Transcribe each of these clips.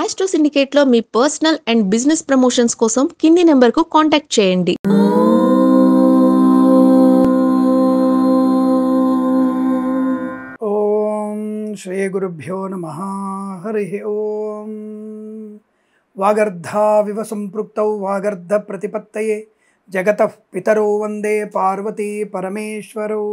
Astro సిండికేట్లో మీ personal and business promotions కోసం కింది నెంబర్కు కాంటాక్ట్ చేయండి. ఓం శ్రీ గురుభ్యో నమః. హరి ఓం. వాగర్ధావివ సంపృక్తౌ వాగర్ధ ప్రతిపత్తయే జగతః పితరౌ వందే పార్వతీ పరమేశ్వరౌ.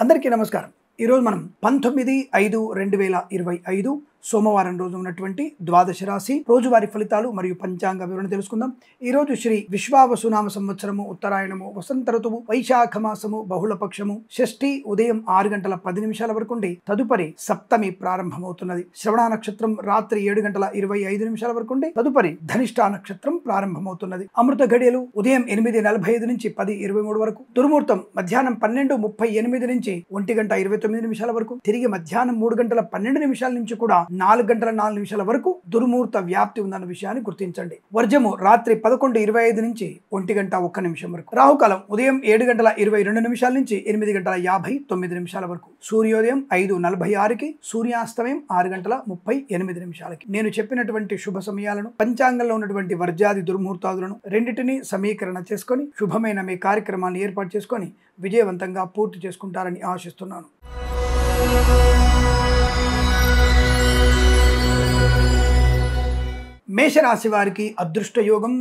అందరికీ నమస్కారం. ఈరోజు మనం 19/5/2025 సోమవారం రోజు ఉన్నటువంటి ద్వాదశ రాశి రోజువారి ఫలితాలు మరియు పంచాంగ వివరణ తెలుసుకుందాం. ఈరోజు శ్రీ విశ్వావసునామ సంవత్సరము, ఉత్తరాయణము, వసంత ఋతువు, వైశాఖ మాసము, బహుళపక్షము, షష్ఠి ఉదయం 6:10 వరకు, తదుపరి సప్తమి ప్రారంభమవుతున్నది. శ్రవణ నక్షత్రం రాత్రి 7:25 వరకు, తదుపరి ధనిష్ఠా నక్షత్రం ప్రారంభమవుతున్నది. అమృత ఘడియలు ఉదయం 8:45 నుంచి 10:23 వరకు, దుర్ముహూర్తం మధ్యాహ్నం 12:38 నుంచి 1:29 వరకు, తిరిగి మధ్యాహ్నం 3:12 నుంచి కూడా 4:04 వరకు దుర్ముహూర్త వ్యాప్తి ఉందన్న విషయాన్ని గుర్తించండి. వర్జము రాత్రి 11:25 నుంచి 1:01 వరకు, రాహుకాలం ఉదయం 7:22 నుంచి 8:59 వరకు, సూర్యోదయం 5:46కి, సూర్యాస్తమయం 6:38. నేను చెప్పినటువంటి శుభ సమయాలను, పంచాంగంలో ఉన్నటువంటి వర్జాది దుర్ముహూర్తాదులను రెండింటినీ సమీకరణ చేసుకొని శుభమైన మీ కార్యక్రమాన్ని ఏర్పాటు చేసుకొని విజయవంతంగా పూర్తి చేసుకుంటారని ఆశిస్తున్నాను. మేషరాశి వారికి అదృష్ట యోగం,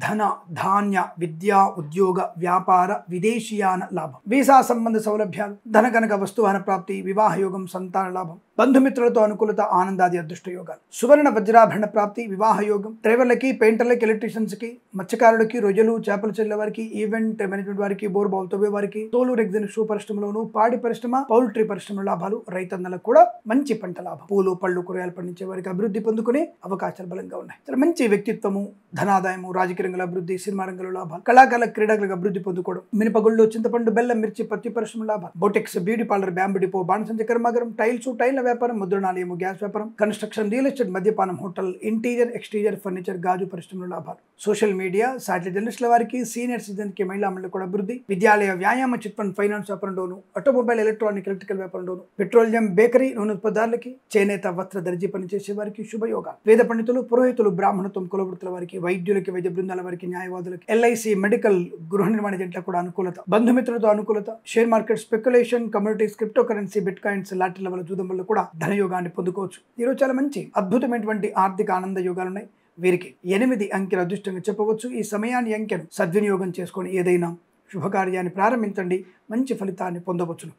ధన ధాన్య విద్యా ఉద్యోగ వ్యాపార విదేశీయాన లాభం, వీసా సంబంధ సౌలభ్యాలు, ధన కనక వస్తువాహన ప్రాప్తి, వివాహ యోగం, సంతాన లాభం, బంధుమిత్రులతో అనుకూలత, ఆనందాది అదృష్ట యోగాలు, సువర్ణ వజ్రాభరణ ప్రాప్తి, వివాహ యోగం, డ్రైవర్లకి, పెయింటర్లకి, ఎలక్ట్రీషియన్స్ కి, మత్స్యకారులకి, రొయ్యలు చేపల చెల్లె వారికి, ఈవెంట్ మేనేజ్మెంట్ వారికి, బోర్ బాల్ తవ్వే వారికి, తోలు రెగ్జిన్ షూ పరిశ్రమలోను, పాడి పరిశ్రమ, పౌల్ట్రీ పరిశ్రమ లాభాలు, రైతన్నలకు కూడా మంచి పంట లాభం, పూలు పళ్ళు కూరగాయలు పండించే వారికి అభివృద్ధి పొందుకునే అవకాశాలు బలంగా ఉన్నాయి. చాలా మంచి వ్యక్తిత్వము, ధనాదాయము, రాజకీయ రంగంలో అభివృద్ధి, సినిమా రంగంలో లాభాలు, కళాకారుల క్రీడలకు అభివృద్ధి పొందుకోవడం, మినపగుళ్ళు, చింతపండు, బెల్లం, మిర్చి, పత్తి పరిశ్రమ లాభాలు, బొటెక్స్, బ్యూటీ పార్లర్, బ్యాంబు డిపో, బాణసంచ కర్మాగారం, టైల్స్, టైల్ల వ్యాపారం, ముద్రణాలయము, గ్యాస్ వ్యాపారం, కన్స్ట్రక్షన్, రియల్ ఎస్టేట్, మద్యపానం, హోటల్, ఇంటీరియర్ ఎక్స్టీరియర్ ఫర్నిచర్, గాజు పరిశ్రమలో లాభాలు, సోషల్ మీడియా, శాటిలైట్ జర్నలిస్టుల వారికి, సీనియర్ సిటిజన్ కి, మహిళా మండలి కూడా అభివృద్ధి, విద్యాలయ, వ్యాయామ, చిట్ ఫండ్, ఫైనాన్స్ వ్యాపారంలోను, ఆటోమొబైల్, ఎలక్ట్రానిక్, ఎలక్ట్రికల్ వ్యాపారంలోను, పెట్రోలియం, బేకరీ, నూనె ఉత్పత్తుదారులకి, చేనేత, వస్త్ర, దర్జీ పనిచేసే వారికి శుభయోగాలు, వేద పండితులు, పురోహితులు, బ్రాహ్మణత్వం, కులవృత్తుల వారికి, వైద్యులకి, వైద్య బృందాల వారికి, న్యాయవాదులకి, ఎల్ఐసి, మెడికల్, గృహ నిర్మాణ జంటలకు కూడా అనుకూలత, బంధుమిత్రులతో అనుకూలత, share market, speculation, communities, crypto currency, bit coins, లాటరీల వల్ల జూదం వల్ల కూడా ధనయోగాన్ని పొందుకోవచ్చు. ఈరోజు చాలా మంచి అద్భుతమైనటువంటి ఆర్థిక ఆనంద యోగాలు ఉన్నాయి. వీరికి 8 అంకెల అదృష్టంగా చెప్పవచ్చు. ఈ సమయాన్ని అంకెను సద్వినియోగం చేసుకొని ఏదైనా శుభకార్యాన్ని ప్రారంభించండి, మంచి ఫలితాన్ని పొందవచ్చును.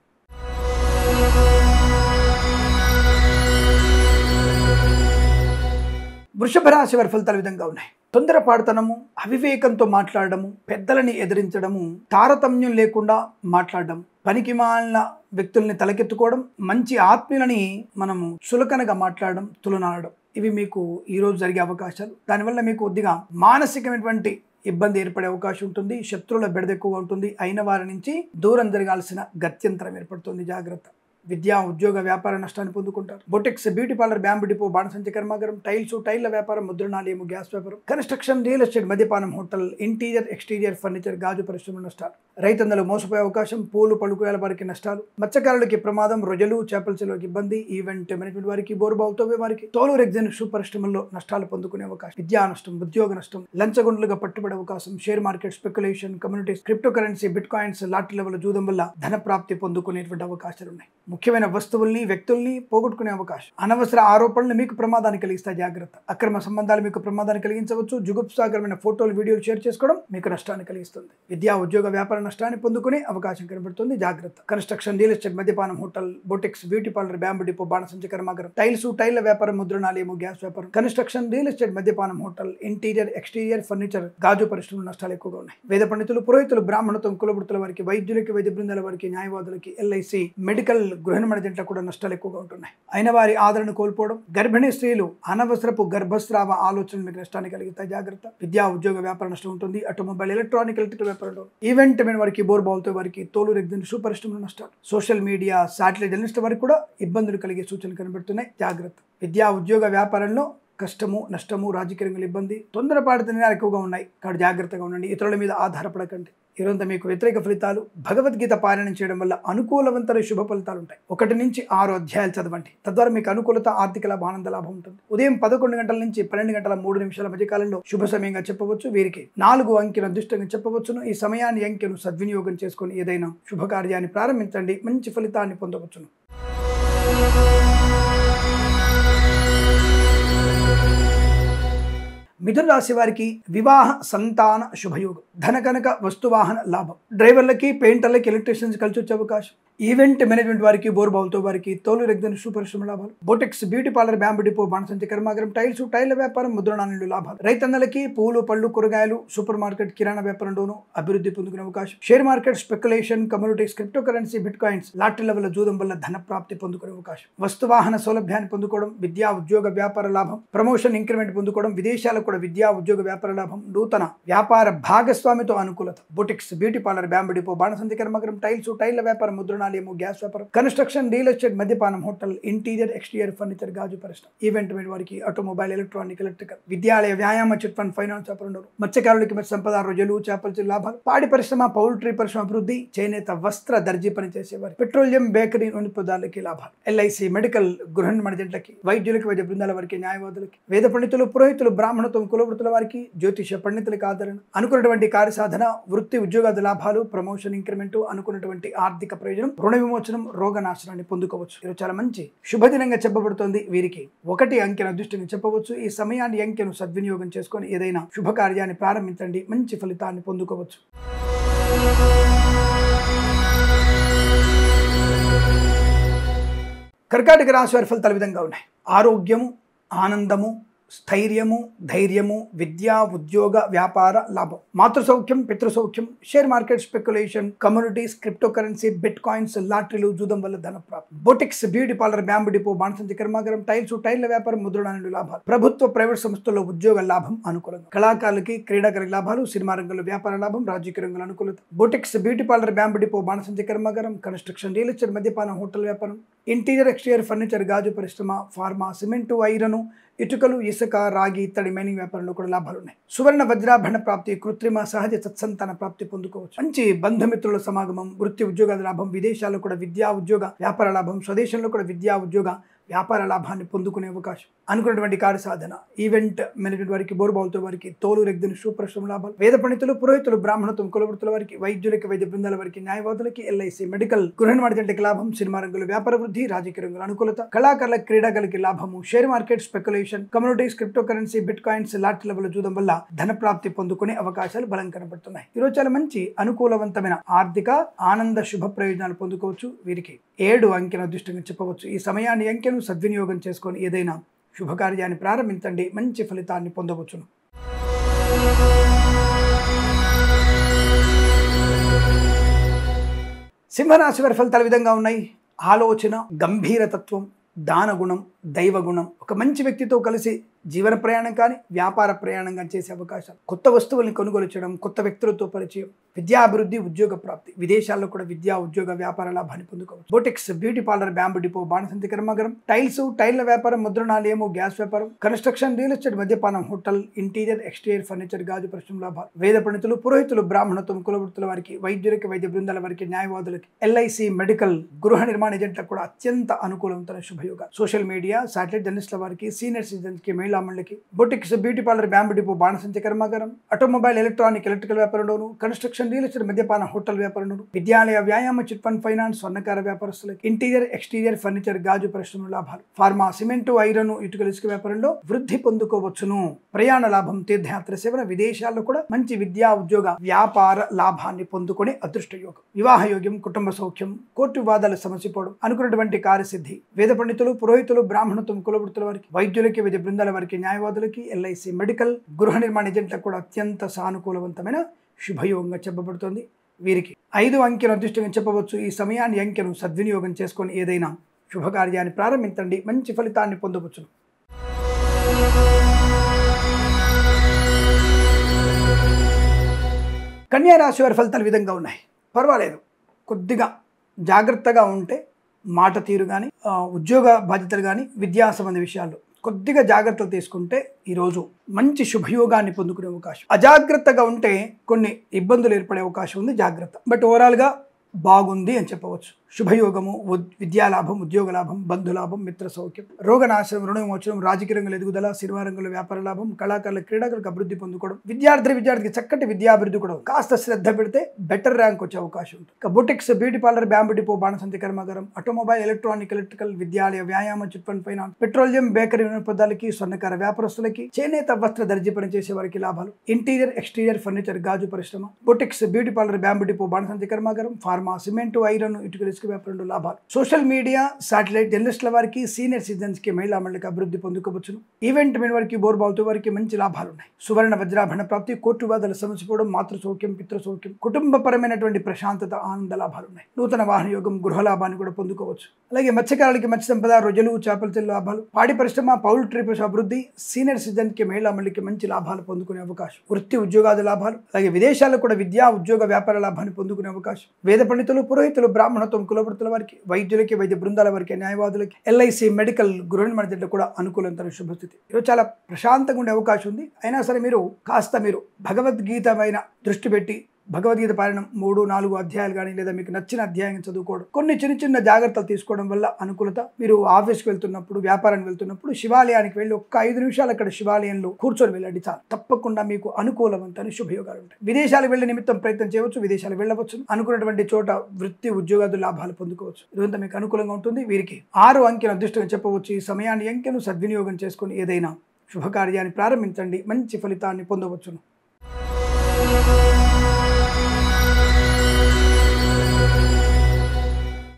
వృషభ రాశి వారి ఫలితాల విధంగా ఉన్నాయి. తొందరపాటుతనము, అవివేకంతో మాట్లాడము, పెద్దలని ఎదిరించడము, తారతమ్యం లేకుండా మాట్లాడడం, పనికి మాలిన వ్యక్తుల్ని తలకెత్తుకోవడం, మంచి ఆత్మీయులని మనము చులకనగా మాట్లాడడం, తులనాడడం, ఇవి మీకు ఈరోజు జరిగే అవకాశాలు. దానివల్ల మీకు కొద్దిగా మానసికమైనటువంటి ఇబ్బంది ఏర్పడే అవకాశం ఉంటుంది. శత్రువుల బెడద ఎక్కువగా ఉంటుంది. అయిన వారి నుంచి దూరం జరగాల్సిన గత్యంతరం ఏర్పడుతుంది. జాగ్రత్త. విద్యా ఉద్యోగ వ్యాపార నష్టాన్ని పొందుకుంటారు. బొటెక్స్, బ్యూటీ పార్లర్, బ్యాంబు డిపో, బాణసంచ కర్మాగారం, టైల్స్, టైల్ల వ్యాపారం, ముద్రణాలయము, గ్యాస్ వ్యాపారం, కన్స్ట్రక్షన్, రియల్ ఎస్టేట్, మద్యపానం, హోటల్, ఇంటీరియర్ ఎక్స్టీరియర్ ఫర్నిచర్, గాజు పరిశ్రమ నష్టాలు, రైతన్నలు మోసపోయే అవకాశం, పూలు పలుకుయాల వారికి నష్టాలు, మత్స్యకారులకి ప్రమాదం, రొయ్యలు చేపల చెరువులకు ఇబ్బంది, ఈవెంట్ మేనేజ్మెంట్ వారికి, బోర్బాల్ తవ్వే వారికి, తోలు రెగ్జిన్ షూ పరిశ్రమల్లో నష్టాలు పొందుకునే అవకాశం, విద్యా నష్టం, ఉద్యోగ నష్టం, లంచగొండలుగా పట్టుబడే అవకాశం, share market, speculation, communities, crypto currency, bit coins, లాటరీల వల్ల జూదం వల్ల ధన ప్రాప్తి పొందుకునేటువంటి అవకాశాలు ఉన్నాయి. ముఖ్యమైన వస్తువుల్ని, వ్యక్తుల్ని పోగొట్టుకునే అవకాశం, అనవసర ఆరోపణలు మీకు ప్రమాదాన్ని కలిగిస్తాయి. జాగ్రత్త. అక్రమ సంబంధాలు మీకు ప్రమాదాన్ని కలిగించవచ్చు. జుగుప్సాకరమైన ఫోటోలు, వీడియోలు షేర్ చేసుకోవడం మీకు నష్టాన్ని కలిగిస్తుంది. విద్యా ఉద్యోగ వ్యాపార నష్టాన్ని పొందుకునే అవకాశం కనబడుతుంది. జాగ్రత్త. కన్స్ట్రక్షన్, రియల్ ఎస్టేట్, మద్యపానం, hotel, boutiques, beauty parlour, bamboo depot, బాణసంచ కర్మాగారం, టైల్స్, టైల్ల వ్యాపారం, ముద్రణాలయము, గ్యాస్ వ్యాపారం, కన్స్ట్రక్షన్, రియల్ ఎస్టేట్, మద్యపానం, హోటల్, ఇంటీరియర్ ఎక్స్టీరియర్ ఫర్నిచర్, గాజు పరిశ్రమల నష్టాలు ఎక్కువగా ఉన్నాయి. వేద పండితులు, పురోహితులు, బ్రాహ్మణత్వం, కులవృత్తుల వారికి, వైద్యులకి, వైద్య బృందాల వారికి, న్యాయవాదులకి, ఎల్ఐసి, మెడికల్, గృహ నిర్మాణ జంటలకు కూడా నష్టాలు ఎక్కువగా ఉంటున్నాయి. అయిన వారి ఆదరణ కోల్పోవడం, గర్భిణీ స్త్రీలు, అనవసరపు గర్భస్రావ ఆలోచనలు మీకు నష్టాన్ని కలిగిస్తాయి. జాగ్రత్త. విద్యా ఉద్యోగ వ్యాపార నష్టం ఉంటుంది. ఆటోమొబైల్, ఎలక్ట్రానిక్, ఎలక్ట్రికల్ వ్యాపారంలో, ఈవెంట్ మీద వారికి, బోర్ బాల్తో వారికి, తోలు రెగ్జిన్ షూ పరిశ్రమల నష్టాలు, సోషల్ మీడియా, శాటిలైట్ జర్నలిస్టుల వారికి కూడా ఇబ్బందులు కలిగే సూచనలు కనబడుతున్నాయి. జాగ్రత్త. విద్యా ఉద్యోగ వ్యాపారంలో కష్టము, నష్టము, రాజకీయ రంగంలో ఇబ్బంది, తొందరపాటు నిర్ణయాలు ఎక్కువగా ఉన్నాయి. కాబట్టి జాగ్రత్తగా ఉండండి. ఇతరుల మీద ఆధారపడకండి. ఈరోజు మీకు వ్యతిరేక ఫలితాలు. భగవద్గీత పారాయణం చేయడం వల్ల అనుకూలవంతమైన శుభ ఫలితాలు ఉంటాయి. 1 నుంచి 6 అధ్యాయాలు చదవండి. తద్వారా మీకు అనుకూలత, ఆర్థిక లాభం, ఆనంద లాభం ఉంటుంది. ఉదయం 11 గంటల నుంచి 12 గంటల 3 నిమిషాల మధ్య కాలంలో శుభ సమయంగా చెప్పవచ్చు. వీరికి 4 అంకెను అదృష్టంగా చెప్పవచ్చును. ఈ సమయాన్ని, అంకెను సద్వినియోగం చేసుకొని ఏదైనా శుభకార్యాన్ని ప్రారంభించండి. మంచి ఫలితాన్ని పొందవచ్చును. మిథున రాశి వారికి వివాహ, సంతాన శుభయోగం, ధనకనక వస్తువాహన లాభం, డ్రైవర్లకి, పెయింటర్లకి, ఎలక్ట్రీషియన్స్ కలిసి వచ్చే అవకాశం, ఈవెంట్ మేనేజ్మెంట్ వారికి, బోర్బావులతో వారికి, తోలు రెగ్జన్ పరిశ్రమ లాభాలు, boutiques, beauty parlour, bamboo depot, బాణసంచి కర్మాగారం, టైల్స్, టైర్ల వ్యాపారం, ముద్రణాలు లాభాలు, రైతన్నలకి పూలు, పళ్ళు, కూరగాయలు, సూపర్ మార్కెట్, కిరాణా వ్యాపారంలోనూ అభివృద్ధి పొందుకునే అవకాశం, share market, speculation, communities, crypto currency, bit coins, లాటరీల వల్ల, జూదం వల్ల ధన ప్రాప్తి పొందుకునే అవకాశం, వస్తువాహన సౌలభ్యాన్ని పొందుకోవడం, విద్యా ఉద్యోగ వ్యాపార లాభం, ప్రమోషన్, ఇంక్రిమెంట్ పొందుకోవడం, విదేశాలకు కూడా విద్యా ఉద్యోగ వ్యాపార లాభం, నూతన వ్యాపార భాగస్వామితో అనుకూలత, boutiques, beauty parlour, bamboo depot, బాణసంచి కర్మాగారం, టైల్స్, టైర్ల వ్యాపారం, ముద్రణాలయము, గ్యాస్ వ్యాపారం, కన్స్ట్రక్షన్, రియల్ ఎస్టేట్, మద్యపానం, హోటల్, ఇంటీరియర్, ఎక్స్టీరియర్ ఫర్నిచర్, గాజు పరిశ్రమ, ఈవెంట్ మీద వారికి ఆటోమొబైల్, ఎలక్ట్రానిక్, ఎలక్ట్రికల్, విద్యాలయ, వ్యాయామ, చిట్ ఫండ్, ఫైనాన్స్ వ్యాపారం, మత్స్యకారులకి మత్స్య సంపద, రొయ్యలు, చేపల లాభాలు, పాడి పరిశ్రమ, పౌల్ట్రీ పరిశ్రమ అభివృద్ధి, చేనేత, వస్త్ర, దర్జీ పని చేసేవారు, పెట్రోలియం, బేకరీ, నూనె పదార్థాలకి లాభాలు, ఎల్ఐసి, మెడికల్, గృహ నిర్మాణ జంటలకి, వైద్యులకి, వైద్య బృందాల వారికి, న్యాయవాదులకి, వేద పండితులు, పురోహితులు, బ్రాహ్మణత్వం, కులవృత్తుల వారికి, జ్యోతిష పండితులకి ఆదరణ, అనుకున్నటువంటి కార్యసాధన, వృత్తి ఉద్యోగాది లాభాలు, ప్రమోషన్, ఇంక్రిమెంట్, అనుకున్నటువంటి ఆర్థిక ప్రయోజనం, రుణ విమోచనం, రోగనాశనాన్ని పొందుకోవచ్చు. ఇది చాలా మంచి శుభదినంగా చెప్పబడుతోంది. వీరికి 1 అంకెను అదృష్టంగా చెప్పవచ్చు. ఈ సమయాన్ని, అంకెను సద్వినియోగం చేసుకొని ఏదైనా శుభకార్యాన్ని ప్రారంభించండి. మంచి ఫలితాన్ని పొందుకోవచ్చు. కర్కాటక రాశి వారి ఫలితాలు విధంగా ఉన్నాయి. ఆరోగ్యము, ఆనందము, స్థైర్యము, ధైర్యము, విద్యా ఉద్యోగ వ్యాపార లాభం, మాతృ సౌఖ్యం, పితృ సౌఖ్యం, share market, speculation, communities, crypto currency, bit coins, లాటరీలు, జూదం వల్ల ధన ప్రాప్తి, boutiques, beauty parlour, bamboo depot, బాణసంచి కర్మాగారం, టైల్స్, టైర్ల వ్యాపారం, ముద్రణాలు లాభాలు, ప్రభుత్వ, ప్రైవేట్ సంస్థల్లో ఉద్యోగ లాభం అనుకూలంగా, కళాకారులకి, క్రీడాకారుల లాభాలు, సినిమా రంగంలో వ్యాపార లాభం, రాజకీయ రంగంలో అనుకూలత, boutiques, beauty parlour, bamboo depot, బాణసంచి కర్మాగారం, కన్స్ట్రక్షన్, రియల్ ఎస్టేట్, మద్యపానం, హోటల్ వ్యాపారం, ఇంటీరియర్, ఎక్స్టీరియర్ ఫర్నిచర్, గాజు పరిశ్రమ, ఫార్మా, సిమెంటు, ఐరను, ఇటుకలు, ఇసుక, రాగి, ఇత్తడి, మైనింగ్ వ్యాపారంలో కూడా లాభాలు ఉన్నాయి. సువర్ణ వజ్రాభరణ ప్రాప్తి, కృత్రిమ, సహజ సత్సంతాన ప్రాప్తి పొందుకోవచ్చు. మంచి బంధుమిత్రుల సమాగమం, వృత్తి ఉద్యోగాల లాభం, విదేశాల్లో కూడా విద్యా ఉద్యోగ వ్యాపార లాభం, స్వదేశంలో కూడా విద్యా ఉద్యోగ వ్యాపార లాభాన్ని పొందుకునే అవకాశం, అనుకున్నటువంటి కార్యసాధన, ఈవెంట్ మేనేజ్మెంట్ వారికి, బోర్బావులతో వారికి, తోలు రెగ్జన్ పరిశ్రమ లాభాలు, వేద పండితులు, పురోహితులు, బ్రాహ్మణత్వం, కులవృత్తుల వారికి, వైద్యులకి, వైద్య బృందాల వారికి, న్యాయవాదులకి, ఎల్ఐసి, మెడికల్, గృహ నిర్మాణ జంటకి లాభం, సినిమా రంగంలో వ్యాపార వృద్ధి, రాజకీయ రంగంలో అనుకూలత, కళాకారుల, క్రీడాకారులకి లాభము, share market, speculation, communities, crypto currency, bit coins, లాటరీల వల్ల, జూదం వల్ల ధన ప్రాప్తి పొందుకునే అవకాశాలు బలం కనబడుతున్నాయి. ఈరోజు చాలా మంచి అనుకూలవంతమైన ఆర్థిక, ఆనంద, శుభ ప్రయోజనాలు పొందుకోవచ్చు. వీరికి 7 అంకెను అదృష్టంగా చెప్పవచ్చు. ఈ సమయాన్ని, అంకెను సద్వినియోగం చేసుకొని ఏదైనా శుభకార్యాన్ని ప్రారంభించండి. మంచి ఫలితాన్ని పొందవచ్చును. సింహరాశి వారి ఫలితాలు విధంగా ఉన్నాయి. ఆలోచన, గంభీరతత్వం, దానగుణం, దైవగుణం, ఒక మంచి వ్యక్తితో కలిసి జీవన ప్రయాణం కానీ వ్యాపార ప్రయాణం కానీ చేసే అవకాశం, కొత్త వస్తువుల్ని కొనుగోలు చేయడం, కొత్త వ్యక్తులతో పరిచయం, విద్యాభివృద్ధి, ఉద్యోగ ప్రాప్తి, విదేశాల్లో కూడా విద్యా ఉద్యోగ వ్యాపార లాభాన్ని పొందుకోవచ్చు. Boutiques, beauty parlour, bamboo depot, బాణసంచి కర్మాగారం, టైల్స్, టైర్ల వ్యాపారం, ముద్రణాలయము, గ్యాస్ వ్యాపారం, కన్స్ట్రక్షన్, రియల్ ఎస్టేట్, మద్యపానం, హోటల్, ఇంటీరియర్, ఎక్స్టీరియర్ ఫర్నిచర్, గాజు పరిశ్రమ లాభాలు, వేద పండితులు, పురోహితులు, బ్రాహ్మణత్వం, కులవృత్తుల వారికి, వైద్యులకి, వైద్య బృందాల వారికి, న్యాయవాదులకి, ఎల్ఐసి, మెడికల్, గృహ నిర్మాణ ఏజెంట్లకు కూడా అత్యంత అనుకూలవంతమైన శుభయోగాలు, సోషల్ మీడియా, సాటిలైట్ జర్నలిస్టుల వారికి, సీనియర్ సిటిజన్స్కి, మహిళా మండలికి, boutiques, beauty parlour, bamboo depot, బాణసంచి కర్మాగారం, ఆటోమొబైల్, ఎలక్ట్రానిక్, ఎలక్ట్రికల్ వ్యాపారంలోను, కన్స్ట్రక్షన్, రియల్ ఎస్టేట్, మద్యపాన, హోటల్ వ్యాపారంలోను, విద్యాలయ, వ్యాయామ, చిట్ ఫండ్, ఫైనాన్స్, స్వర్ణకార వ్యాపారస్తులకి, ఇంటీరియర్, ఎక్స్టీరియర్ ఫర్నిచర్, గాజు పరిశ్రమ లాభాలు, ఫార్మా, సిమెంటు, ఐరన్, ఇటుకల, ఇసుక వ్యాపారంలో వృద్ధి పొందుకోవచ్చును. ప్రయాణ లాభం, తీర్థయాత్ర సేవన, విదేశాల్లో కూడా మంచి విద్యా ఉద్యోగ వ్యాపార లాభాన్ని పొందుకునే అదృష్ట యోగం, వివాహ యోగ్యం, కుటుంబ సౌఖ్యం, కోర్టు వివాదాల సమసిపోవడం, అనుకున్నటువంటి కార్యసిద్ధి, వేద పండితులు, పురోహితులు, బ్రాహ్మణత్వం, కులవృత్తుల వారికి, వైద్యులకి, వైద్య బృందాల వారికి, న్యాయవాదులకి, ఎల్ఐసి, మెడికల్, గృహ నిర్మాణ ఏజెంట్లకు కూడా అత్యంత సానుకూలవంతమైన శుభయోగంగా చెప్పబడుతోంది. వీరికి 5 అంకెను అదృష్టంగా చెప్పవచ్చు. ఈ సమయాన్ని, అంకెను సద్వినియోగం చేసుకొని ఏదైనా శుభకార్యాన్ని ప్రారంభించండి. మంచి ఫలితాన్ని పొందవచ్చు. కన్యా రాశి వారి ఫలితాలు విధంగా ఉన్నాయి. పర్వాలేదు, కొద్దిగా జాగ్రత్తగా ఉంటే మాట తీరు కానీ, ఉద్యోగ బాధ్యతలు కానీ, విద్యా సంబంధ విషయాల్లో కొద్దిగా జాగ్రత్తలు తీసుకుంటే ఈరోజు మంచి శుభయోగాన్ని పొందుకునే అవకాశం. అజాగ్రత్తగా ఉంటే కొన్ని ఇబ్బందులు ఏర్పడే అవకాశం ఉంది, జాగ్రత్త. బట్ ఓవరాల్గా బాగుంది అని చెప్పవచ్చు. శుభయోగము, విద్యాలాభం, ఉద్యోగ లాభం, బంధులాభం, మిత్ర సౌఖ్యం, రోగనాశనం, రుణవిమోచనం, రాజకీయ రంగంలో ఎదుగుదల, సినిమా రంగంలో వ్యాపార లాభం, కళాకారుల క్రీడాకారులకు అభివృద్ధి పొందుకోవడం, విద్యార్థికి చక్కటి విద్యాభివృద్ధి కూడా. కాస్త శ్రద్ధ పెడితే బెటర్ ర్యాంక్ వచ్చే అవకాశం ఉంటుంది. ఇక boutiques, beauty parlour, bamboo depot, బాణసంచి కర్మాగారం, ఆటోమొబైల్, ఎలక్ట్రికల్, విద్యాలయ, వ్యాయామ, chit fund, finance, petroleum, bakery వినోదాలకి, స్వర్ణకార వ్యాపారస్తులకి, చేనేత వస్త్ర దర్జీ పనిచేసే వారికి లాభాలు, ఇంటీరియర్, ఎక్స్టీరియర్ ఫర్నిచర్, గాజు పరిశ్రమ, boutiques, beauty parlour, bamboo depot, బాణసంచి కర్మాగారం, ఫార్మా, సిమెంట్, ఐరన్, ఇటుక వ్యాపారంలో లాభాలు. సోషల్ మీడియా, శాటిలైట్, జర్నలిస్టుల వారికి, సీనియర్ సిటిజన్స్ కి, మహిళా మండలికి అభివృద్ధి పొందుకోవచ్చును. ఈవెంట్ మెన్ వారికి, బోర్బావుతో వారికి మంచి లాభాలు ఉన్నాయి. సువర్ణ వజ్రాభరణ ప్రాప్తి, కోర్టు వాదాలు సమసిపోవడం, మాతృ సౌఖ్యం, పితృ సౌఖ్యం, కుటుంబపరమైనటువంటి ప్రశాంతత, ఆనంద లాభాలు ఉన్నాయి. నూతన వాహన యోగం, గృహ లాభాన్ని కూడా పొందుకోవచ్చు. అలాగే మత్స్యకారులకి మత్స్య సంపద, రొయ్యలు, చేపల చెల్లు లాభాలు, పాడి పరిశ్రమ, పౌల్ట్రీ అభివృద్ధి, సీనియర్ సిటిజన్ కి, మహిళా మండలికి మంచి లాభాలు పొందుకునే అవకాశం. వృత్తి ఉద్యోగాది లాభాలు, అలాగే విదేశాల్లో కూడా విద్యా ఉద్యోగ వ్యాపార లాభాన్ని పొందుకునే అవకాశం. వేద పండితులు, పురోహితులు, బ్రాహ్మణత్వం, కులవృత్తుల వారికి, వైద్యులకి, వైద్య బృందాల వారికి, న్యాయవాదులకి, ఎల్ఐసి, మెడికల్, గృహ నిర్మాణ జట్లు కూడా అనుకూలంతర శుభస్థితి. ఈరోజు చాలా ప్రశాంతంగా ఉండే అవకాశం ఉంది. అయినా సరే మీరు భగవద్గీత పైన దృష్టి పెట్టి భగవద్గీత పారాయణం 3-4 అధ్యాయాలు కానీ, లేదా మీకు నచ్చిన అధ్యాయం చదువుకోవడం, కొన్ని చిన్న జాగ్రత్తలు తీసుకోవడం వల్ల అనుకూలత. మీరు ఆఫీస్కి వెళ్తున్నప్పుడు, వ్యాపారానికి వెళ్తున్నప్పుడు శివాలయానికి వెళ్ళి ఒక్క 5 నిమిషాలు అక్కడ శివాలయంలో కూర్చొని వెళ్ళండి చాలు. తప్పకుండా మీకు అనుకూలవంతమైన శుభయోగాలు ఉంటాయి. విదేశాలకు వెళ్ళే నిమిత్తం ప్రయత్నం చేయవచ్చు, విదేశాలు వెళ్ళవచ్చు. అనుకున్నటువంటి చోట వృత్తి ఉద్యోగాలు లాభాలు పొందుకోవచ్చు. ఇదంతా మీకు అనుకూలంగా ఉంటుంది. వీరికి 6 అంకెను అదృష్టంగా చెప్పవచ్చు. ఈ సమయాన్ని, అంకెను సద్వినియోగం చేసుకుని ఏదైనా శుభకార్యాన్ని ప్రారంభించండి, మంచి ఫలితాన్ని పొందవచ్చును.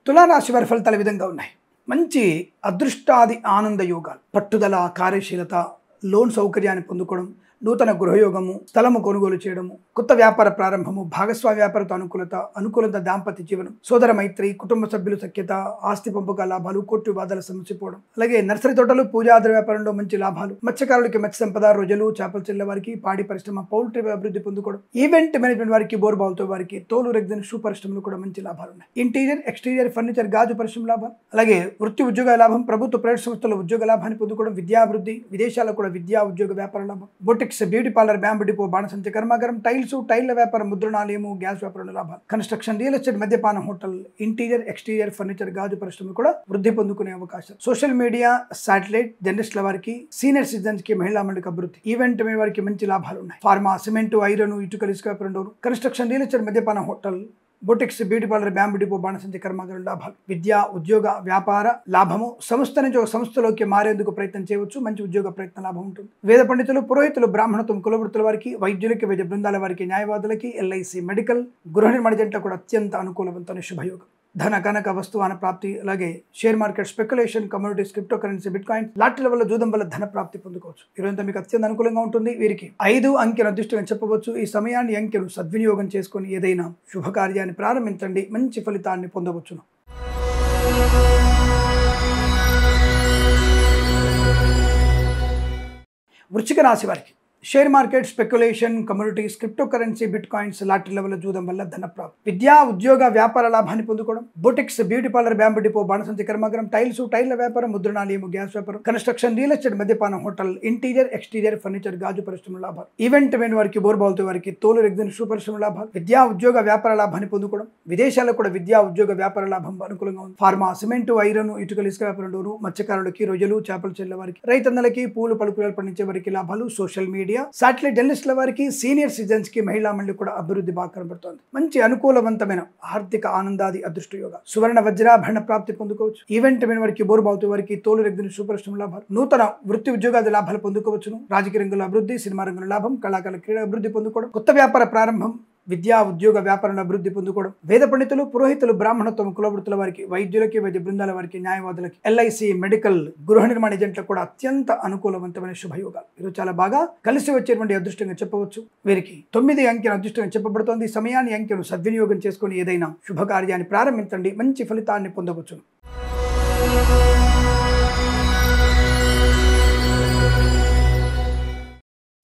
తులారాశి వారి ఫలితాలు ఈ విధంగా ఉన్నాయి. మంచి అదృష్టాది ఆనంద యోగాలు, పట్టుదల, కార్యశీలత, లోన్ సౌకర్యాన్ని పొందుకోవడం, నూతన గృహయోగము, స్థలము కొనుగోలు చేయడము, కొత్త వ్యాపార ప్రారంభము, భాగస్వామ్య వ్యాపారతో అనుకూలత దాంపత్య జీవనం, సోదర మైత్రి, కుటుంబ సభ్యుల సఖ్యత, ఆస్తి పంపక లాభాలు, కోర్టు వివాదాల సమసిపోవడం, అలాగే నర్సరీ తోటలు, పూజాద్ర వ్యాపారంలో మంచి లాభాలు, మత్స్యకారులకి మత్స్య సంపద, రొయ్యలు, చేపల చెల్ల వారికి, పాడి పరిశ్రమ, పౌల్ట్రీ అభివృద్ధి పొందుకోవడం, ఈవెంట్ మేనేజ్మెంట్ వారికి, బోర్బావుతో వారికి, తోలు, రెగ్జిన్, షూ పరిశ్రమలు కూడా మంచి లాభాలు ఉన్నాయి. ఇంటీరియర్, ఎక్స్టీరియర్ ఫర్నిచర్, గాజు పరిశ్రమ లాభాలు, అలాగే వృత్తి ఉద్యోగ లాభం, ప్రభుత్వ ప్రైవేట్ సంస్థల ఉద్యోగ లాభాన్ని పొందుకోవడం, విద్యాభివృద్ధి, విదేశాల్లో కూడా విద్యా ఉద్యోగ వ్యాపార లాభం, boutiques, beauty parlour, bamboo depot, బాణసంచి కర్మాగారం, టైల్ల వ్యాపారం, ముద్రణాలయము, గ్యాస్ వ్యాపారంలో లాభాలు, కన్స్ట్రక్షన్, రియల్ ఎస్టేట్, మద్యపాన హోటల్, ఇంటీరియర్, ఎక్స్టీరియర్ ఫర్నిచర్, గాజు పరిశ్రమలు కూడా వృద్ధి పొందుకునే అవకాశం. సోషల్ మీడియా, శాటిలైట్, జర్నలిస్టుల వారికి, సీనియర్ సిటిజన్స్ కి, మహిళా మండలికి అభివృద్ధి, ఈవెంట్ మే వారికి మంచి లాభాలు ఉన్నాయి. ఫార్మా, సిమెంట్, ఐరన్, ఇటుక వ్యాపారం, కన్స్ట్రక్షన్, రియల్ ఎస్టేట్, మద్యపాన hotel, boutiques, beauty parlour, bamboo depot, బాణసంచి కర్మాగారం లాభాలు, విద్యా ఉద్యోగ వ్యాపార లాభము, సంస్థ నుంచి ఒక సంస్థలోకి మారేందుకు ప్రయత్నం చేయవచ్చు. మంచి ఉద్యోగ ప్రయత్న లాభం ఉంటుంది. వేద పండితులు, పురోహితులు, బ్రాహ్మణత్వం, కులవృత్తుల వారికి, వైద్యులకి, వైద్య బృందాల వారికి, న్యాయవాదులకి, ఎల్ఐసి, మెడికల్, గృహ నిర్మాణ జంటలకు కూడా అత్యంత అనుకూలవంతమైన శుభయోగం. ధన, కనక, వస్తువాన ప్రాప్తి, అలాగే share market, speculation, commodities, crypto currency, bit coin, లాటరీల వల్ల, జూదం వల్ల ధన ప్రాప్తి పొందుకోవచ్చు. ఈరోజు మీకు అత్యంత అనుకూలంగా ఉంటుంది. వీరికి 5 అంకెను అదృష్టంగా చెప్పవచ్చు. ఈ సమయాన్ని, అంకెను సద్వినియోగం చేసుకుని ఏదైనా శుభకార్యాన్ని ప్రారంభించండి, మంచి ఫలితాన్ని పొందవచ్చును. వృశ్చిక రాశి వారికి share market, speculation, commodities, crypto currency, bit coins, lottery లెవెల్ జూదం వల్ల ధన ప్రాప్తి, విద్యా ఉద్యోగ వ్యాపార లాభాన్ని పొందుకోవడం, boutiques, beauty parlour, bamboo depot, బాణసంచి కర్మాగారం, టైల్ల వ్యాపారం, ముద్రణాలయము, గ్యాస్ వ్యాపారం, కన్స్ట్రక్షన్, రియల్ ఎస్టేట్, మద్యపాన హోటల్, ఇంటీరియర్, ఎక్స్టీరియర్ ఫర్నిచర్, గాజు పరిశ్రమ లాభాలు, ఈవెంట్ మెన్ వారికి, బోర్బావుతో వారికి, తోలు, రెగ్జిన్, షూ పరిశ్రమ లాభాలు, విద్యా ఉద్యోగ వ్యాపార లాభాన్ని పొందుకోవడం, విదేశాల్లో కూడా విద్యా ఉద్యోగ వ్యాపార లాభం అనుకూలంగా ఉంది. ఫార్మా, సిమెంట్, ఐరన్, ఇటుక వ్యాపారం, మత్స్యకారులకి, రొయ్యలు, చేపల చెల్ల వారికి, రైతన్నలకి, పూలు పలుకులు పండించే వారికి లాభాలు. సోషల్ మీడియా, శాటిలైట్, జర్నలిస్టుల వారికి, సీనియర్ సిటిజన్స్ కి, మహిళా మండలి కూడా అభివృద్ధి బాగా కనబడుతోంది. మంచి అనుకూలవంతమైన ఆర్థిక ఆనందాది అదృష్ట యోగ, సువర్ణ వజ్రాభరణ ప్రాప్తి పొందుకోవచ్చు. ఈవెంట్ మెన్ వారికి, బోర్బావుతో వారికి, తోలు, రెగ్జిన్, షూ పరిశ్రమ లాభాలు, నూతన వృత్తి ఉద్యోగాది లాభాలు పొందుకోవచ్చును. రాజకీయ రంగంలో అభివృద్ధి, సినిమా రంగంలో లాభం, కళాకారుల క్రీడా అభివృద్ధి పొందుకోవడం, కొత్త వ్యాపార ప్రారంభం, విద్యా ఉద్యోగ వ్యాపారంలో అభివృద్ధి పొందుకోవడం, వేద పండితులు, పురోహితులు, బ్రాహ్మణత్వం, కులవృత్తుల వారికి, వైద్యులకి, వైద్య బృందాల వారికి, న్యాయవాదులకి, ఎల్ఐసి, మెడికల్, గృహ నిర్మాణ ఏజెంట్లకు కూడా అత్యంత అనుకూలవంతమైన శుభయోగాలు. ఈరోజు చాలా బాగా కలిసి వచ్చేటువంటి అదృష్టంగా చెప్పవచ్చు. వీరికి 9 అంకెను అదృష్టంగా చెప్పబడుతోంది. సమయాన్ని, అంకెను సద్వినియోగం చేసుకుని ఏదైనా శుభకార్యాన్ని ప్రారంభించండి, మంచి ఫలితాన్ని పొందవచ్చు.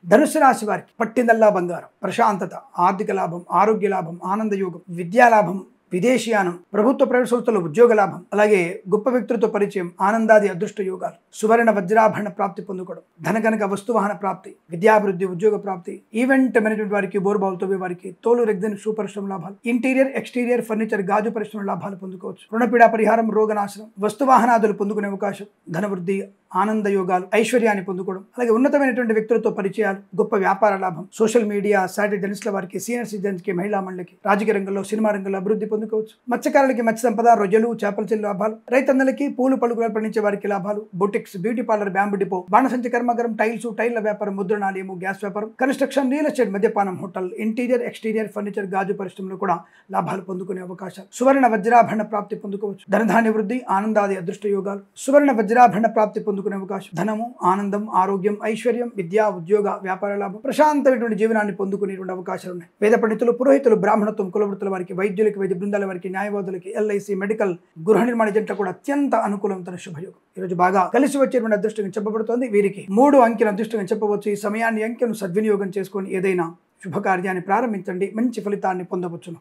ధనుసు రాశి వారికి పట్టిందల్లా బంగారం, ప్రశాంతత, ఆర్థిక లాభం, ఆరోగ్య లాభం, ఆనంద యోగం, విద్యా లాభం, విదేశీయానం, ప్రభుత్వ ప్రైవేట్ సంస్థల ఉద్యోగ లాభం, అలాగే గొప్ప వ్యక్తులతో పరిచయం, ఆనందాది అదృష్ట యోగాలు, సువర్ణ వజ్రాభరణ ప్రాప్తి పొందుకోవడం, ధనకనక వస్తువాహన ప్రాప్తి, విద్యాభివృద్ధి, ఉద్యోగ ప్రాప్తి, ఈవెంట్ మేనేజ్మెంట్ వారికి, బోర్బావులతో వారికి, తోలు రెగ్జిన్ షూ పరిశ్రమ లాభాలు, ఇంటీరియర్ ఎక్స్టీరియర్ ఫర్నిచర్ గాజు పరిశ్రమ లాభాలు పొందుకోవచ్చు. రుణపీడా పరిహారం, రోగనాశనం, వస్తువాహనాదులు పొందుకునే అవకాశం, ధనవృద్ధి, ఆనంద యోగాలు, ఐశ్వర్యాన్ని పొందుకోవడం, అలాగే ఉన్నతమైనటువంటి వ్యక్తులతో పరిచయాలు, గొప్ప వ్యాపార లాభం, సోషల్ మీడియా, సాటిలైట్ జర్నలిస్టుల వారికి, సీనియర్ సిటిజన్స్ కి, మహిళా మండలికి, రాజకీయ రంగంలో, సినిమా రంగంలో అభివృద్ధి పొందుకోవచ్చు. మత్స్యకారులకి మత్స్య సంపద, రొయ్యలు, చేపల చెల్లి లాభాలు, రైతన్నలకి పూలు పలుకులు పండించే వారికి లాభాలు, boutiques, beauty parlour, bamboo depot, బాణసంచి కర్మాగారం, టైల్స్, టైళ్ల వ్యాపారం, ముద్రణాలయము, గ్యాస్ వ్యాపారం, కన్స్ట్రక్షన్, రియల్ ఎస్టేట్, మద్యపానం, హోటల్, ఇంటీరియర్ ఎక్స్టీరియర్ ఫర్నిచర్, గాజు పరిశ్రమలో కూడా లాభాలు పొందుకునే అవకాశాలు. సువర్ణ వజ్రాభరణ ప్రాప్తి పొందుకోవచ్చు. ధనధాన్య వృద్ధి, ఆనందాది అదృష్ట యోగాలు, సువర్ణ వజ్రాభరణ ప్రాప్తి పొందుకునే అవకాశం. ధనము, ఆనందం, ఆరోగ్యం, ఐశ్వర్యం, విద్యా, ఉద్యోగ, వ్యాపార లాభం, ప్రశాంతమైనటువంటి జీవనాన్ని పొందుకునేటువంటి అవకాశాలు ఉన్నాయి. వేద పండితులు, పురోహితులు, బ్రాహ్మణత్వం, కులవృత్తుల వారికి, వైద్యులకి, వైద్య బృందాల వారికి, న్యాయవాదులకి, ఎల్ఐసి, మెడికల్, గృహ నిర్మాణ జంటలు కూడా అత్యంత అనుకూలమైన శుభయోగం. ఈరోజు బాగా కలిసి వచ్చేటువంటి అదృష్టంగా చెప్పబడుతోంది. వీరికి 3 అంకెల అదృష్టంగా చెప్పవచ్చు. ఈ సమయాన్ని, అంకెను సద్వినియోగం చేసుకొని ఏదైనా శుభకార్యాన్ని ప్రారంభించండి, మంచి ఫలితాన్ని పొందవచ్చును.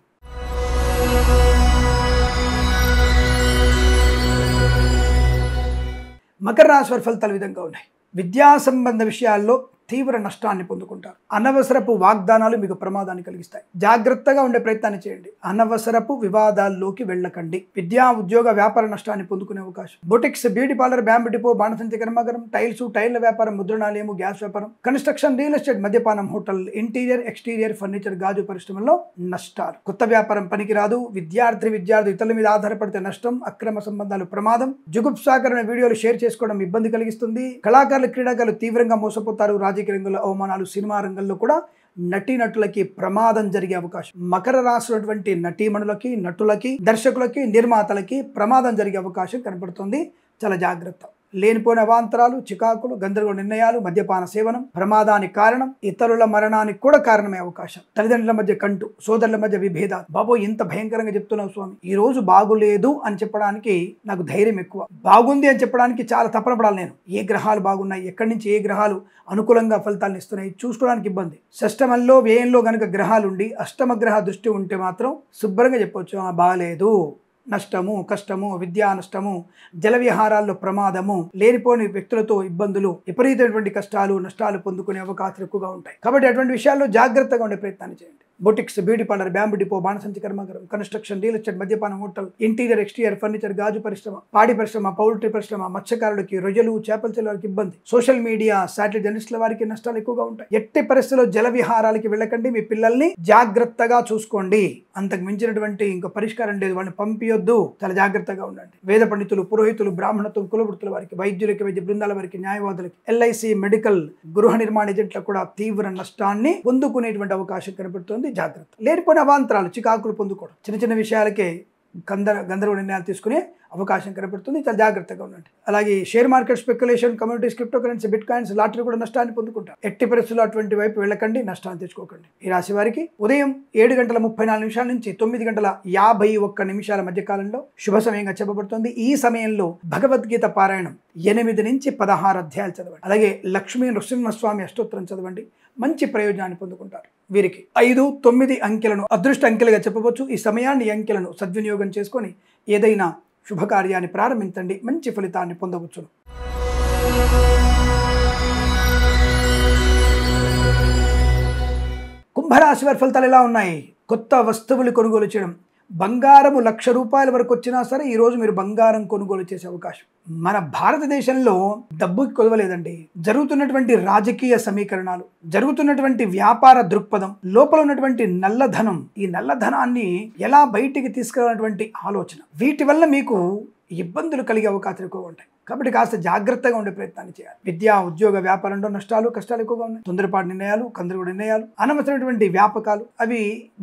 మకర రాశి వారి ఫలితాలు విధంగా ఉన్నాయి. విద్యా సంబంధ విషయాల్లో తీవ్ర నష్టాన్ని పొందుకుంటారు. అనవసరపు వాగ్దానాలు మీకు ప్రమాదాన్ని కలిగిస్తాయి. జాగ్రత్తగా ఉండే ప్రయత్నాన్ని చేయండి. అనవసరపు వివాదాల్లోకి వెళ్ళకండి. విద్యా, ఉద్యోగ, వ్యాపార నష్టాన్ని పొందుకునే అవకాశం. Boutiques, beauty parlour, bamboo depot, బాణసంచి కర్మాగారం, టైల్స్, టైళ్ల వ్యాపారం, ముద్రణాలయము, గ్యాస్ వ్యాపారం, కన్స్ట్రక్షన్, రియల్ ఎస్టేట్, మద్యపానం, హోటల్, ఇంటీరియర్ ఎక్స్టీరియర్ ఫర్నిచర్, గాజు పరిశ్రమల్లో నష్టాలు. కొత్త వ్యాపారం పనికిరాదు. విద్యార్థి ఇతరుల మీద ఆధారపడితే నష్టం. అక్రమ సంబంధాలు ప్రమాదం. జుగుప్సాకరమైన వీడియోలు షేర్ చేసుకోవడం ఇబ్బంది కలిగిస్తుంది. కళాకారులు, క్రీడాకారులు తీవ్రంగా మోసపోతారు. రాజకీయ రంగంలో అవమానాలు, సినిమా రంగంలో కూడా నటీనటులకి ప్రమాదం జరిగే అవకాశం. మకర రాశిలోటువంటి నటీమణులకి, నటులకి, దర్శకులకి, నిర్మాతలకి ప్రమాదం జరిగే అవకాశం కనబడుతుంది. చాలా జాగ్రత్త. లేనిపోయిన అవాంతరాలు, చికాకులు, గందరగోళ నిర్ణయాలు, మద్యపాన సేవనం ప్రమాదానికి కారణం. ఇతరుల మరణానికి కూడా కారణమయ్యే అవకాశం. తల్లిదండ్రుల మధ్య కంటు, సోదరుల మధ్య విభేదాలు. బాబో ఇంత భయంకరంగా చెప్తున్నావు స్వామి, ఈ రోజు బాగులేదు అని చెప్పడానికి నాకు ధైర్యం ఎక్కువ. బాగుంది అని చెప్పడానికి చాలా తపన పడాలి నేను. ఏ గ్రహాలు బాగున్నాయి, ఎక్కడి నుంచి ఏ గ్రహాలు అనుకూలంగా ఫలితాలను ఇస్తున్నాయి చూసుకోవడానికి ఇబ్బంది. షష్టమంలో, వ్యయంలో గనుక గ్రహాలు ఉండి అష్టమ గ్రహ దృష్టి ఉంటే మాత్రం శుభ్రంగా చెప్పొచ్చు బాగాలేదు. నష్టము, కష్టము, విద్యా నష్టము, జల విహారాల్లో ప్రమాదము, లేనిపోని వ్యక్తులతో ఇబ్బందులు, విపరీతమైనటువంటి కష్టాలు, నష్టాలు పొందుకునే అవకాశాలు ఎక్కువగా ఉంటాయి. కాబట్టి అటువంటి విషయాల్లో జాగ్రత్తగా ఉండే ప్రయత్నాన్ని చేయండి. Boutiques, beauty parlour, bamboo depot, బాణసంచి కర్మాగారం, కన్స్ట్రక్షన్, రియల్ ఎస్టేట్, మద్యపానం, హోటల్, ఇంటీరియర్ ఎక్స్టీరియర్ ఫర్నిచర్, గాజు పరిశ్రమ, పాడి పరిశ్రమ, పౌల్ట్రీ పరిశ్రమ, మత్స్యకారులకి, రొయ్యలు, చేపల చెల్లి వారికి ఇబ్బంది. సోషల్ మీడియా, సాటిలైట్ జర్నలిస్టుల వారికి నష్టాలు ఎక్కువగా ఉంటాయి. ఎట్టి పరిస్థితుల్లో జల విహారాలకి వెళ్ళకండి. మీ పిల్లల్ని జాగ్రత్తగా చూసుకోండి. అంతకు మించినటువంటి ఇంకో పరిష్కారం లేదు. వాళ్ళని పంపియొద్దు. చాలా జాగ్రత్తగా ఉండండి. వేద పండితులు, పురోహితులు, బ్రాహ్మణత్వం, కులవృత్తుల వారికి, వైద్యులకి, వైద్య బృందాల వారికి, న్యాయవాదులకి, ఎల్ఐసి, మెడికల్, గృహ నిర్మాణ ఏజెంట్లకు కూడా తీవ్ర నష్టాన్ని పొందుకునేటువంటి అవకాశం కనబడుతుంది. జాగ్రత్త. లేనిపోయిన అవాంతరాలు, చికాకులు పొందుకోవడం, చిన్న చిన్న విషయాలకే గందరగోళ నిర్ణయాలు తీసుకునే అవకాశం కనబడుతుంది. చాలా జాగ్రత్తగా ఉండండి. అలాగే share market speculation, communities, crypto currency, bit coins, lottery కూడా నష్టాన్ని పొందుకుంటారు. ఎట్టి పరిస్థితుల్లో అటువంటి వైపు వెళ్ళకండి, నష్టాన్ని తెచ్చుకోకండి. ఈ రాశి వారికి ఉదయం 7:34 నుంచి 9:51 మధ్య కాలంలో శుభ సమయంగా చెప్పబడుతుంది. ఈ సమయంలో భగవద్గీత పారాయణం 8 నుంచి 16 అధ్యాయాలు చదవండి. అలాగే లక్ష్మీ నృసింహస్వామి అష్టోత్తరం చదవండి. మంచి ప్రయోజనాన్ని పొందుకుంటారు. వీరికి 5, 9 అంకెలను అదృష్ట అంకెలుగా చెప్పవచ్చు. ఈ సమయాన్ని, అంకెలను సద్వినియోగం చేసుకొని ఏదైనా శుభకార్యాన్ని ప్రారంభించండి. మంచి ఫలితాన్ని పొందవచ్చును. కుంభరాశి వారి ఫలితాలు ఎలా ఉన్నాయి? కొత్త వస్తువులు కొనుగోలు చేయడం. బంగారము 1,00,000 రూపాయల వరకు వచ్చినా సరే ఈరోజు మీరు బంగారం కొనుగోలు చేసే అవకాశం. మన భారతదేశంలో డబ్బుకి కొదవలేదండి. జరుగుతున్నటువంటి రాజకీయ సమీకరణాలు, జరుగుతున్నటువంటి వ్యాపార దృక్పథం, లోపల ఉన్నటువంటి నల్లధనం, ఈ నల్లధనాన్ని ఎలా బయటికి తీసుకురావాలన్నటువంటి ఆలోచన, వీటి వల్ల మీకు ఇబ్బందులు కలిగే అవకాశాలు ఎక్కువగా ఉంటాయి. కాబట్టి కాస్త జాగ్రత్తగా ఉండే ప్రయత్నాన్ని చేయాలి. విద్యా, ఉద్యోగ, వ్యాపారంలో నష్టాలు, కష్టాలు ఎక్కువగా ఉన్నాయి. తొందరపాటు నిర్ణయాలు, గందరగోళ నిర్ణయాలు, అనవసరమైనటువంటి వ్యాపకాలు,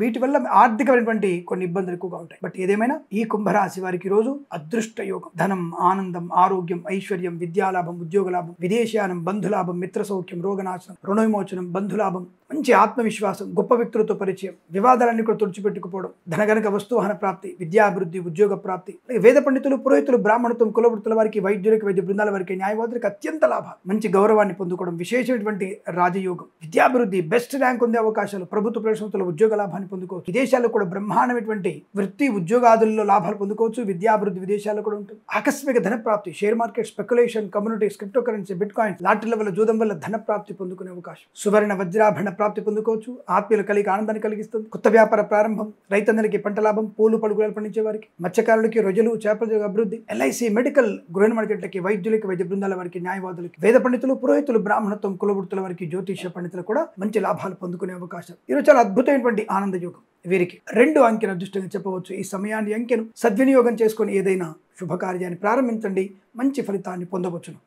వీటి వల్ల ఆర్థికమైనటువంటి కొన్ని ఇబ్బందులు ఎక్కువగా ఉంటాయి. బట్ ఏదేమైనా ఈ కుంభరాశి వారికి రోజు అదృష్ట యోగం. ధనం, ఆనందం, ఆరోగ్యం, ఐశ్వర్యం, విద్యాలాభం, ఉద్యోగ లాభం, విదేశీయానం, బంధులాభం, మిత్ర సౌఖ్యం, రోగనాశనం, రుణ విమోచనం, బంధులాభం, మంచి ఆత్మవిశ్వాసం, గొప్ప వ్యక్తులతో పరిచయం, వివాదాలన్నీ కూడా తుడిచిపెట్టుకుపోవడం, ధనగనక వస్తువాహన ప్రాప్తి, విద్యాభివృద్ధి, ఉద్యోగ ప్రాప్తి. వేద పండితులు, పురోహితులు, బ్రాహ్మణత్వం, కులవృత్తుల వారికి, వైద్యులు వైద్యులకు వైద్య బృందాల వారికి న్యాయవాదులకు అత్యంత లాభాలు, మంచి గౌరవాన్ని పొందుకోవడం, విశేషమైనటువంటి రాజయోగం, విద్యాభివృద్ధి, బెస్ట్ ర్యాంక్ పొందే అవకాశాలు, ప్రభుత్వ ప్రవేశంలో ఉద్యోగ లాభాన్ని పొందుకోవచ్చు, విదేశాల్లో కూడా బ్రహ్మాండమైనటువంటి వృత్తి ఉద్యోగాదుల్లో లాభాలు పొందుకోవచ్చు, విద్యాభివృద్ధి విదేశాల్లో కూడా ఉంటుంది. ఆకస్మిక ధన ప్రాప్తి, share market, speculation, communities, crypto currency, bit coin, లాటరీల వల్ల, జూదం వల్ల ధన ప్రాప్తి పొందుకునే అవకాశం, సువర్ణ వజ్రాభరణ ప్రాప్తి పొందుకోవచ్చు, ఆత్మీయుల కలిగి ఆనందాన్ని కలిగిస్తుంది, కొత్త వ్యాపార ప్రారంభం, రైతన్నలకి పంట లాభం, పూలు పలుకురాలు పండించే వారికి, మత్స్యకారులకి రొయ్యలు చేపల అభివృద్ధి, ఎల్ఐసి, మెడికల్, గృహ మార్కెట్లకి, వైద్యులకి, వైద్య బృందాల వారికి, న్యాయవాదులకి, వేద పండితులు, పురోహితులు, బ్రాహ్మణత్వం, కులవృత్తుల వారికి, జ్యోతిష పండితులు కూడా మంచి లాభాలు పొందుకునే అవకాశం. ఈరోజు చాలా అద్భుతమైనటువంటి ఆనంద యోగం. వీరికి 2 అంకెను అదృష్టంగా చెప్పవచ్చు. ఈ సమయాన్ని అంకెను సద్వినియోగం చేసుకొని ఏదైనా శుభకార్యాన్ని ప్రారంభించండి, మంచి ఫలితాన్ని పొందవచ్చును.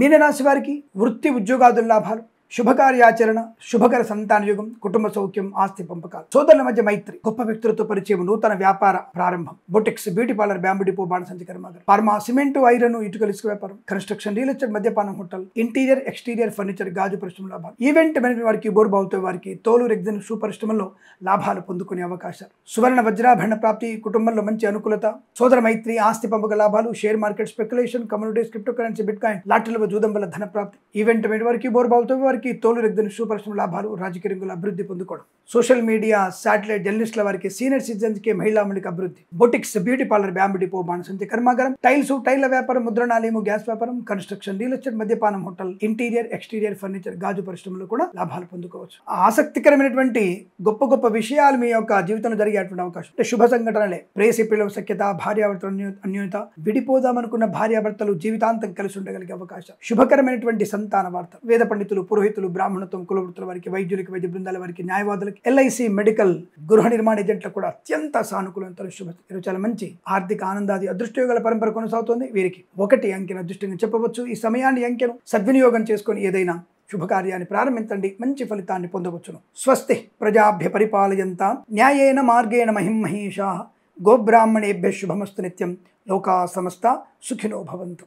మీనరాశి వారికి వృత్తి ఉద్యోగాదుల లాభాలు, శుభకార్యాచరణ, శుభకర సంతాన యుగం, కుటుంబ సౌఖ్యం, ఆస్తి పంపకాలు, సోదరుల మధ్య మైత్రి, గొప్ప వ్యక్తులతో పరిచయం, నూతన వ్యాపార ప్రారంభం, boutiques, beauty parlour, bamboo depot, బాణసంచి కర్మాగారం, ఫార్మా, సిమెంటు, ఐరన్, ఇటుకల ఇసుక వ్యాపారం, కన్స్ట్రక్షన్, రియల్ ఎస్టేట్, మద్యపానం, హోటల్, ఇంటీరియర్, ఎక్స్టీరియర్ ఫర్నిచర్, గాజు పరిశ్రమ లాభాలు, ఈవెంట్ మేనేజ్మెంట్ వారికి, బోర్బావుతో వారికి, తోలు, రెగ్జిన్, షూ పరిశ్రమల్లో లాభాలు పొందుకునే అవకాశాలు, సువర్ణ వజ్రాభరణ ప్రాప్తి, కుటుంబంలో మంచి అనుకూలత, సోదర మైత్రి, ఆస్తి పంపక లాభాలు, share market, speculation, communities, crypto currency, bit coin, లాటరీల జూదం వల్ల ధన ప్రాప్తి, ఈవెంట్ మేనేజ్మెంట్ వారికి, బోర్బావుతో వారికి, తోలు, రెగ్జిన్, షూ పరిశ్రమ లాభాలు, రాజకీయ రంగంలో అభివృద్ధి పొందుకోవడం, సోషల్ మీడియా, శాటిలైట్ జర్నలిస్టుల వారికి, సీనియర్ సిటిజన్స్ కి, మహిళా మండలికి అభివృద్ధి, boutiques, beauty parlour, bamboo depot, బాణసంచి కర్మాగారం, టైల్స్, టైల్ల వ్యాపారం, ముద్రణాలయము, గ్యాస్ వ్యాపారం, కన్స్ట్రక్షన్, రియల్ ఎస్టేట్, మద్యపానం, హోటల్, ఇంటీరియర్, ఎక్స్టీరియర్ ఫర్నిచర్, గాజు పరిశ్రమలో కూడా లాభాలు పొందుకోవచ్చు. ఆసక్తికరమైనటువంటి గొప్ప గొప్ప విషయాలు మీ యొక్క జీవితంలో జరిగేటువంటి అవకాశం. శుభ సంఘటనలే, ప్రేసి పిల్లల సఖ్యత, భార్యాభర్తల అన్యోన్యత, విడిపోదామనుకున్న భార్యాభర్తలు జీవితాంతం కలిసి ఉండగలిగే అవకాశం, శుభకరమైనటువంటి సంతాన వార్త, వేద పండితులు, పురోహితులు, బ్రాహ్మణత్వం, కులవృత్తుల వారికి, వైద్యులకి, వైద్య బృందాల వారికి, న్యాయవాదులకి, ఎల్ఐసి, మెడికల్, గృహ నిర్మాణ ఏజెంట్లకు కూడా అత్యంత సానుకూలంతో శుభ. ఈరోజు చాలా మంచి ఆర్థిక ఆనందాది అదృష్టయోగాల పరంపర కొనసాగుతోంది. వీరికి 1 అంకెను అదృష్టంగా చెప్పవచ్చు. ఈ సమయాన్ని అంకెను సద్వినియోగం చేసుకొని ఏదైనా శుభకార్యాన్ని ప్రారంభించండి, మంచి ఫలితాన్ని పొందవచ్చును. స్వస్తి ప్రజాభ్య పరిపాలయంతాం న్యాయేన మార్గేణ మహిం మహేషాః గోబ్రాహ్మణేభ్యః శుభమస్తు నిత్యం. లోకా సమస్తా సుఖినో భవంతు.